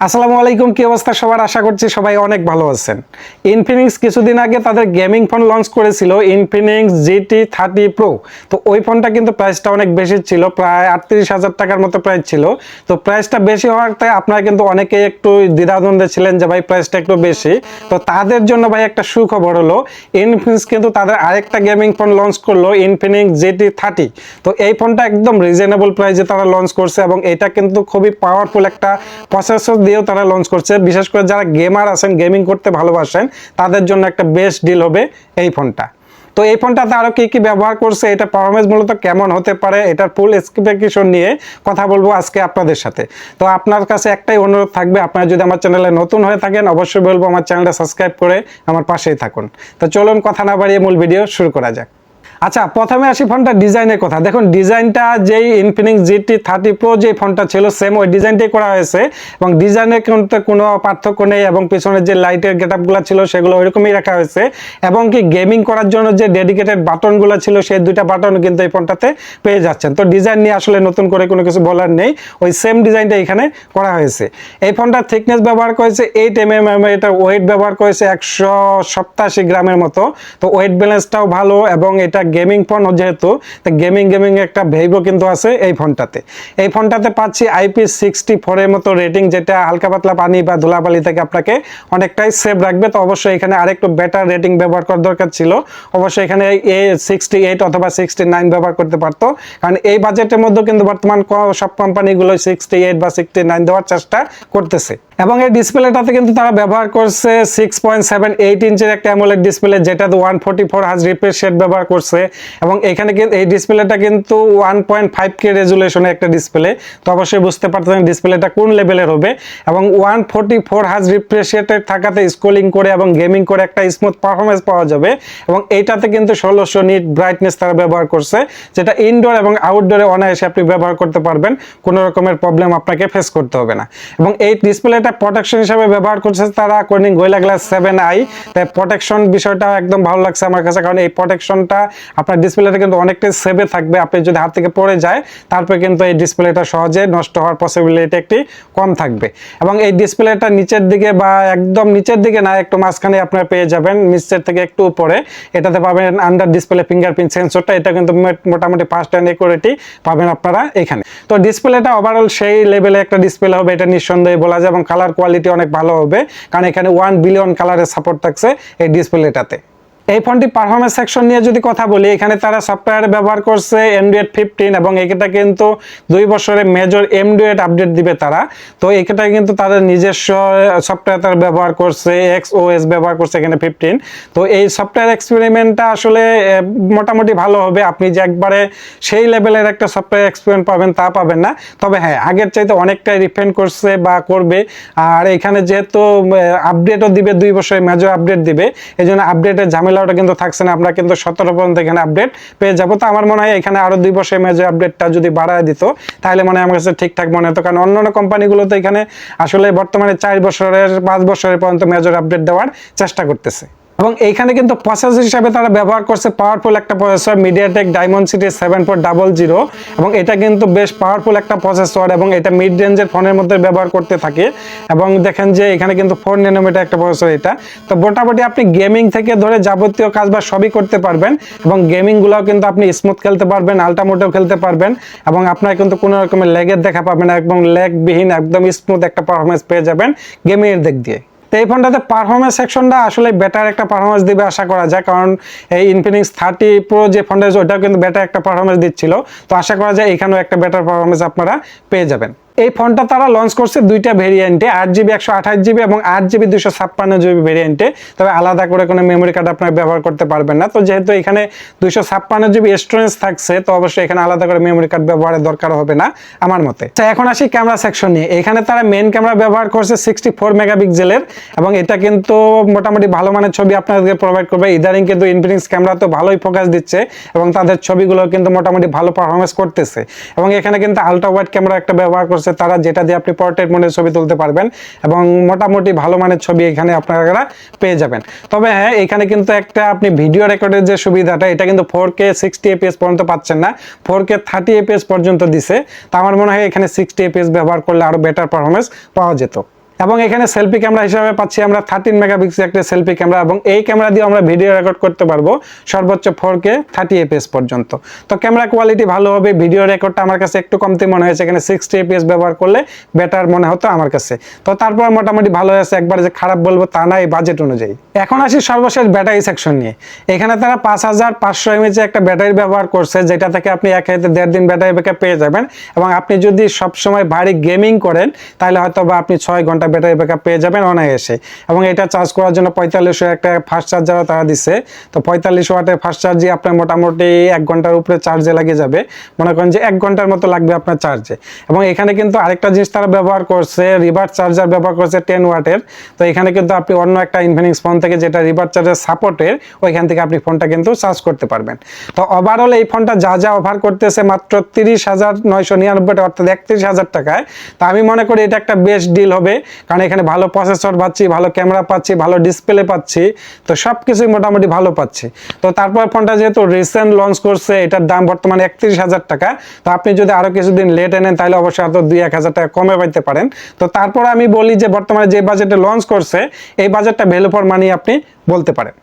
আসসালামু আলাইকুম, কি অবস্থা সবার? আশা করছি সবাই অনেক ভালো আছেন। ইনফিনিক্স কিছুদিন আগে তাদের গেমিং ফোন লঞ্চ করেছিল, ইনফিনিক্স GT30 Pro। তো ওই ফোনটা কিন্তু প্রাইসটা অনেক বেশি ছিল, প্রায় 38,000 টাকার মতো প্রাইস ছিল। তো প্রাইসটা বেশি হওয়াতে আপনারা কিন্তু অনেকেই একটু দ্বিধাদ্বন্দ্বে ছিলেন যে ভাই প্রাইসটা একটু বেশি। তো তাদের জন্য ভাই একটা সুখবর হলো, ইনফিনিক্স কিন্তু তাদের আরেকটা গেমিং ফোন লঞ্চ করলো, ইনফিনিক্স GT30। তো এই ফোনটা একদম রিজনেবল প্রাইসে তারা লঞ্চ করছে এবং এটা কিন্তু খুবই পাওয়ারফুল একটা প্রসেসর দিয়েও তারা লঞ্চ করছে। বিশেষ করে যারা গেমার আছেন, গেমিং করতে ভালোবাসেন, তাদের জন্য একটা বেস্ট ডিল হবে এই ফোনটা। তো এই ফোনটাতে আরো কি কি ব্যবহার করছে, এটা পারফরমেন্স মূলত কেমন হতে পারে, এটার ফুল স্পেসিফিকেশন নিয়ে কথা বলবো আজকে আপনাদের সাথে। তো আপনার কাছে একটাই অনুরোধ থাকবে, আপনারা যদি আমার চ্যানেলে নতুন হয়ে থাকেন অবশ্যই বলবো আমার চ্যানেলটা সাবস্ক্রাইব করে আমার পাশেই থাকুন। তো চলুন কথা না বাড়িয়ে মূল ভিডিও শুরু করা যাক। আচ্ছা, প্রথমে আসি ফোনটা ডিজাইনের কথা। দেখুন, ডিজাইনটা যেই ইনফিনিক্স GT30 Pro যে ফোনটা ছিল সেম ওই ডিজাইনটাই করা হয়েছে এবং ডিজাইনের কিন্তু কোনো পার্থক্য নেই এবং পিছনের যে লাইটের গেটআপগুলো ছিল সেগুলো ওইরকমই রাখা হয়েছে এবং কি গেমিং করার জন্য যে ডেডিকেটেড বাটনগুলো ছিল সেই দুইটা বাটন কিন্তু এই ফোনটাতে পেয়ে যাচ্ছেন। তো ডিজাইন নিয়ে আসলে নতুন করে কোনো কিছু বলার নেই, ওই সেম ডিজাইনটা এখানে করা হয়েছে। এই ফোনটার থিকনেস ব্যবহার করেছে 8 mm, এটার ওয়েট ব্যবহার করেছে 187 গ্রামের মতো। তো ওয়েট ব্যালেন্সটাও ভালো এবং এটা গেমিং ফোন যেহেতু, তো গেমিং একটা ভেইবও কিন্তু আছে এই ফোনটাতে। এই ফোনটাতে পাচ্ছি IP64 এর মতো রেটিং, যেটা হালকা পাতলা পানি বা ধুলাবালি থেকে আপনাকে অনেকটাই সেভ রাখবে। তো অবশ্যই এখানে আরেকটু বেটার রেটিং ব্যবহার করার দরকার ছিল, অবশ্যই এখানে A68 অথবা 69 ব্যবহার করতে পারতো, কারণ এই বাজেটের মধ্যে কিন্তু বর্তমান সব কোম্পানিগুলো 68 বা 69 দেওয়ার চেষ্টা করতেছে। এবং এই ডিসপ্লেটাতে কিন্তু তারা ব্যবহার করছে 6.78 ইঞ্চের একটা অ্যামোলেড ডিসপ্লে, যেটাতে 144 হার্জ রিফ্রেশ রেট ব্যবহার করছে এবং এখানে কিন্তু এই ডিসপ্লেটা কিন্তু 1.5K রেজুলেশনের একটা ডিসপ্লে। তো অবশ্যই বুঝতে পারতেছেন ডিসপ্লেটা কোন লেভেলের হবে এবং 144 হার্জ রিফ্রেশ রেটে থাকাতে স্ক্রলিং করে এবং গেমিং করে একটা স্মুথ পারফরমেন্স পাওয়া যাবে। এবং এইটাতে কিন্তু 1600 নিট ব্রাইটনেস তারা ব্যবহার করছে, যেটা ইনডোর এবং আউটডোরে অনায়াসে আপনি ব্যবহার করতে পারবেন, কোনো রকমের প্রবলেম আপনাকে ফেস করতে হবে না। এবং এই ডিসপ্লেটা প্রোটেকশন হিসেবে ব্যবহার করছে তারা কোর্নিং গোরিলা গ্লাস 7i। তাই প্রোটেকশন বিষয়টা একদম ভালো লাগছে আমার কাছে, কারণ এই প্রোটেকশনটা আপনার ডিসপ্লেটা কিন্তু অনেকটাই সেভে থাকবে। আপনি যদি হাত থেকে পড়ে যায় তারপরে কিন্তু এই ডিসপ্লেটা সহজে নষ্ট হওয়ার পসিবিলিটি একটি কম থাকবে। এবং এই ডিসপ্লেটা নিচের দিকে বা একদম নিচের দিকে না, একটু মাঝখানে আপনারা পেয়ে যাবেন, নিচের থেকে একটু উপরে এটাতে পাবেন আন্ডার ডিসপ্লে ফিঙ্গারপ্রিন্ট সেন্সরটা। এটা কিন্তু মোটামুটি ফাস্ট অ্যান্ড একুরেটি পাবেন আপনারা এখানে। তো ডিসপ্লেটা ওভারঅল সেই লেভেলে একটা ডিসপ্লে হবে, এটা নিঃসন্দেহে বলা যায়, এবং কালার কোয়ালিটি অনেক ভালো হবে, কারণ এখানে 1 বিলিয়ন কালারের সাপোর্ট থাকছে এই ডিসপ্লেটাতে। এই ফোনটি পারফরমেন্স সেকশন নিয়ে যদি কথা বলি, এখানে তারা সফটওয়্যার ব্যবহার করছে Android 15 এবং এটা কিন্তু 2 বছরের মেজর Android আপডেট দিবে তারা। তো এটা কিন্তু তাদের নিজস্ব সফটওয়্যার তারা ব্যবহার করছে, XOS ব্যবহার করছে এখানে 15। তো এই সফটওয়্যার এক্সপেরিমেন্টটা আসলে মোটামুটি ভালো হবে। আপনি যে একবারে সেই লেভেলের একটা সফটওয়্যার এক্সপেরিমেন্ট পাবেন তা পাবেন না, তবে হ্যাঁ আগের চাইতে অনেকটাই রিফাইন করছে বা করবে। আর এখানে যেহেতু আপডেটও দিবে, 2 বছরের মেজর আপডেট দিবে, এই জন্য আপডেটের ঝামেলা কিন্তু থাকছে না। আমরা কিন্তু 17 পর্যন্ত এখানে আপডেট পেয়ে যাবো। তো আমার মনে হয় এখানে আরো 2 বছরের মেজর আপডেটটা যদি বাড়ায় দিত তাহলে মনে হয় আমার কাছে ঠিকঠাক মনে হতো, কারণ অন্যান্য কোম্পানিগুলোতে এখানে আসলে বর্তমানে 4 বছরের 5 বছরের পর্যন্ত মেজর আপডেট দেওয়ার চেষ্টা করতেছে। এবং এইখানে কিন্তু প্রসেসর হিসাবে তারা ব্যবহার করছে পাওয়ারফুল একটা প্রসেসর, MediaTek Dimensity 7400, এবং এটা কিন্তু বেশ পাওয়ারফুল একটা প্রসেসর এবং এটা মিড রেঞ্জের ফোনের মধ্যে ব্যবহার করতে থাকে। এবং দেখেন যে এখানে কিন্তু 4 ন্যানোমিটার একটা প্রসেসর এটা। তো মোটামুটি আপনি গেমিং থেকে ধরে যাবতীয় কাজ বা সবই করতে পারবেন এবং গেমিংগুলোও কিন্তু আপনি স্মুথ খেলতে পারবেন, আলট্রামোডেও খেলতে পারবেন এবং আপনার কিন্তু কোনো রকমের ল্যাগের দেখা পাবেন না, এবং ল্যাগবিহীন একদম স্মুথ একটা পারফরমেন্স পেয়ে যাবেন গেমিংয়ের দিক দিয়ে। এই ফোনটাতে পারফরমেন্স সেকশনটা আসলে বেটার একটা পারফরমেন্স দিবে আশা করা যায়, কারণ এই ইনফিনিক্স 30 Pro যে ফোনটা ওটাও কিন্তু বেটার একটা পারফরমেন্স দিচ্ছিল। তো আশা করা যায় এখানেও একটা বেটার পারফরমেন্স আপনারা পেয়ে যাবেন। এই ফোনটা তারা লঞ্চ করছে দুইটা ভেরিয়েন্টে, 8GB 128GB এবং 8GB 256GB ভেরিয়েন্টে। তবে আলাদা করে কোনো মেমোরি কার্ড আপনারা ব্যবহার করতে পারবেন না। তো যেহেতু এখানে 256GB স্টোরেজ থাকছে, তো অবশ্যই এখানে আলাদা করে মেমোরি কার্ড ব্যবহারের দরকার হবে না আমার মতে। এখন আসি ক্যামেরা সেকশন নিয়ে। এখানে তারা মেইন ক্যামেরা ব্যবহার করছে 64 মেগাপিক্সেলের এবং এটা কিন্তু মোটামুটি ভালো মানের ছবি আপনাদেরকে প্রোভাইড করবে। ইদানিং কিন্তু ইনফিনিক্স ক্যামেরা তো ভালোই ফোকাস দিচ্ছে এবং তাদের ছবিগুলো কিন্তু মোটামুটি ভালো পারফরমেন্স করতেছে। এবং এখানে কিন্তু আলট্রা ওয়াইড ক্যামেরা একটা ব্যবহার করছে তারা, যেটা দিয়ে আপনি পোর্ট্রেট মোডে ছবি তুলতে পারবেন এবং মোটামুটি ভালো মানের ছবি এখানে আপনারা পেয়ে যাবেন। তবে হ্যাঁ, এখানে কিন্তু একটা আপনি ভিডিও রেকর্ডের যে সুবিধাটা, এটা কিন্তু 4K 60 fps পর্যন্ত পাচ্ছেন না, 4K 30 fps পর্যন্ত দিছে। তো আমার মনে হয় এখানে 60 fps ব্যবহার করলে আরো বেটার পারফরমেন্স পাওয়া যেত। এবং এখানে সেলফি ক্যামেরা হিসেবে পাচ্ছি আমরা 13 মেগাপিক্সেল একটা সেলফি ক্যামেরা, এবং এই ক্যামেরা দিয়ে আমরা ভিডিও রেকর্ড করতে পারবো সর্বোচ্চ 4K 30 fps পর্যন্ত। তো ক্যামেরা কোয়ালিটি ভালো হবে। ভিডিও রেকর্ডটা আমার কাছে একটু কমতি মনে হয়েছে, এখানে 60 fps ব্যবহার করলে বেটার মনে হতো আমার কাছে। তো তারপর মোটামুটি ভালো আছে, একবার যে খারাপ বলবো তা না এই বাজেট অনুযায়ী। এখন আসি সর্বশেষ ব্যাটারি সেকশন নিয়ে। এখানে তারা 5500 mAh একটা ব্যাটারি ব্যবহার করছে, যেটা থেকে আপনি এক হাতে 1.5 দিন ব্যাটারি ব্যাকআপ পেয়ে যাবেন। এবং আপনি যদি সবসময় ভারী গেমিং করেন তাহলে হয়তো বা আপনি 6 ঘন্টা ব্যাটারি ব্যাকআপ পেয়ে যাবেন অনায়াসে। এবং এটা চার্জ করার জন্য 45 একটা ফাস্ট চার্জারও তারা দিচ্ছে। তো 45 ওয়াটের ফাস্ট চার্জে আপনার মোটামুটি 1 ঘন্টার উপরে চার্জে লাগিয়ে যাবে। মনে করেন যে 1 ঘন্টার মতো লাগবে আপনার চার্জে। এবং এখানে কিন্তু আরেকটা জিনিস তারা ব্যবহার করছে, রিভার্স চার্জার ব্যবহার করছে 10 ওয়াটের। তো এখানে কিন্তু আপনি অন্য একটা ইনফিনিক্স ফোন থেকে যেটা রিভার্স চার্জার সাপোর্টের, ওইখান থেকে আপনি ফোনটা কিন্তু চার্জ করতে পারবেন। তো ওভারঅল এই ফোনটা যা যা অফার করতেছে মাত্র 30,999 অর্থাৎ 31,000 টাকায়। তো আমি মনে করি এটা একটা বেস্ট ডিল হবে, কারণ এখানে ভালো প্রসেসর পাচ্ছি, ভালো ক্যামেরা পাচ্ছি, ভালো ডিসপ্লে পাচ্ছি, তো সব কিছুই মোটামুটি ভালো পাচ্ছি। তো তারপর ফোনটা যেহেতু রিসেন্ট লঞ্চ করছে, এটার দাম বর্তমানে 31,000 টাকা। তো আপনি যদি আরো কিছুদিন লেট এনেন তাহলে অবশ্যই আরো 2-1,000 টাকা কমে পাইতে পারেন। তো তারপর আমি বলি যে বর্তমানে যে বাজেটে লঞ্চ করছে এই বাজেটটা ভ্যালু ফর মানি আপনি বলতে পারেন।